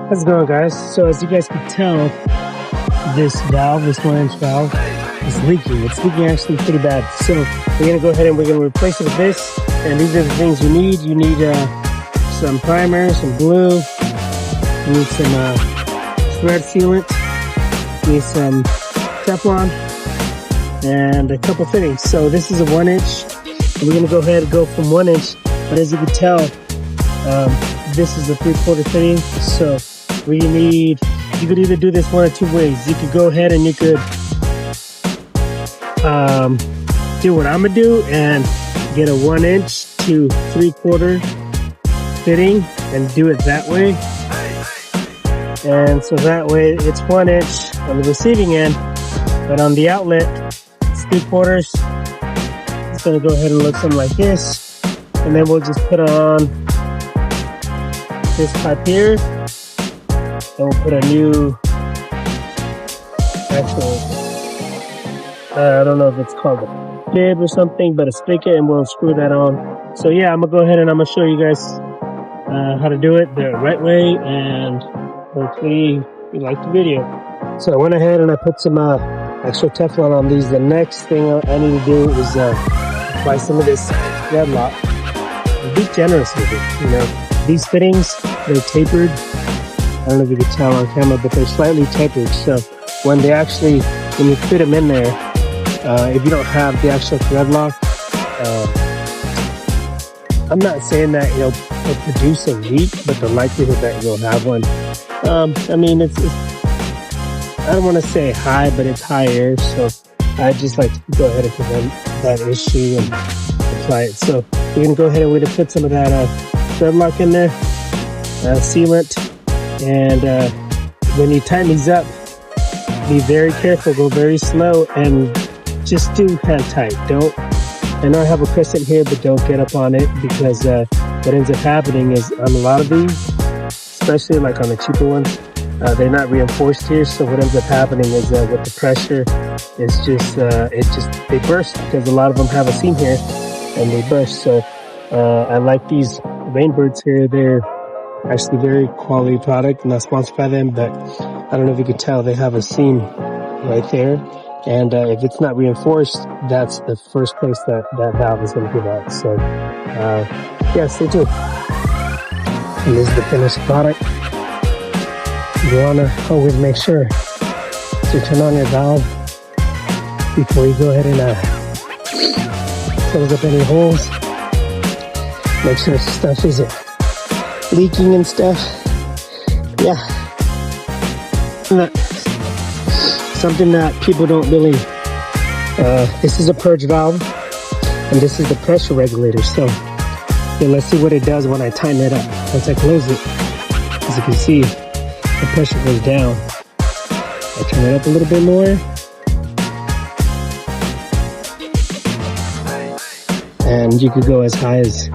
How's it going, guys? So as you guys can tell, this valve, this 1-inch valve, is leaking. It's leaking actually pretty bad. So we're gonna go ahead and we're gonna replace it with this. And these are the things you need. You need some primer, some glue. You need some thread sealant. You need some Teflon and a couple fittings. So this is a 1-inch. We're gonna go ahead and go from 1-inch. But as you can tell, this is a 3/4 fitting. So we need, you could either do this one or two ways. You could go ahead and you could do what I'm gonna do and get a 1-inch to 3/4 fitting and do it that way. And so that way it's 1-inch on the receiving end, but on the outlet it's 3/4. It's gonna go ahead and look something like this, and then we'll just put on this pipe here, and we'll put a new actual, I don't know if it's called a bib or something, but a spigot, and we'll screw that on. So yeah, I'm gonna go ahead and I'm gonna show you guys how to do it the right way, and hopefully you like the video. So I went ahead and I put some extra Teflon on these. The next thing I need to do is apply some of this thread lock. Be generous with it, you know. These fittings, they're tapered. I don't know if you can tell on camera, but they're slightly tapered. So when they actually, when you fit them in there, if you don't have the actual thread lock, I'm not saying that it'll produce a leak, but the likelihood that you'll have one, I mean, it's I don't want to say high, but it's higher. So I just like to go ahead and prevent that issue and apply it. So we're gonna go ahead and we're gonna put some of that thread lock in there, sealant, and when you tighten these up, be very careful, go very slow, and just do hand tight. Don't, I know I have a crescent here, but don't get up on it, because what ends up happening is on a lot of these, especially like on the cheaper ones, they're not reinforced here. So what ends up happening is with the pressure, it's just they burst, because a lot of them have a seam here and they burst. So I like these Rainbirds here. They're actually very quality product. I'm not sponsored by them, but I don't know if you could tell, they have a seam right there. And if it's not reinforced, that's the first place that valve is going to give out. So yeah, stay tuned. And this is the finished product. You want to always make sure to turn on your valve before you go ahead and close up any holes. Make sure stuff isn't leaking and stuff. Yeah. Something that people don't really, this is a purge valve, and this is the pressure regulator. So yeah, let's see what it does when I tighten it up. Once I close it, as you can see, the pressure goes down. I turn it up a little bit more, and you could go as high as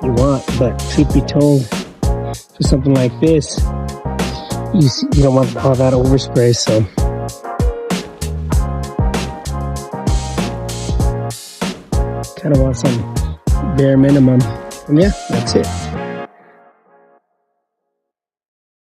you want, but truth be told, for something like this, you don't want all that overspray. So kind of want some bare minimum, and yeah, that's it.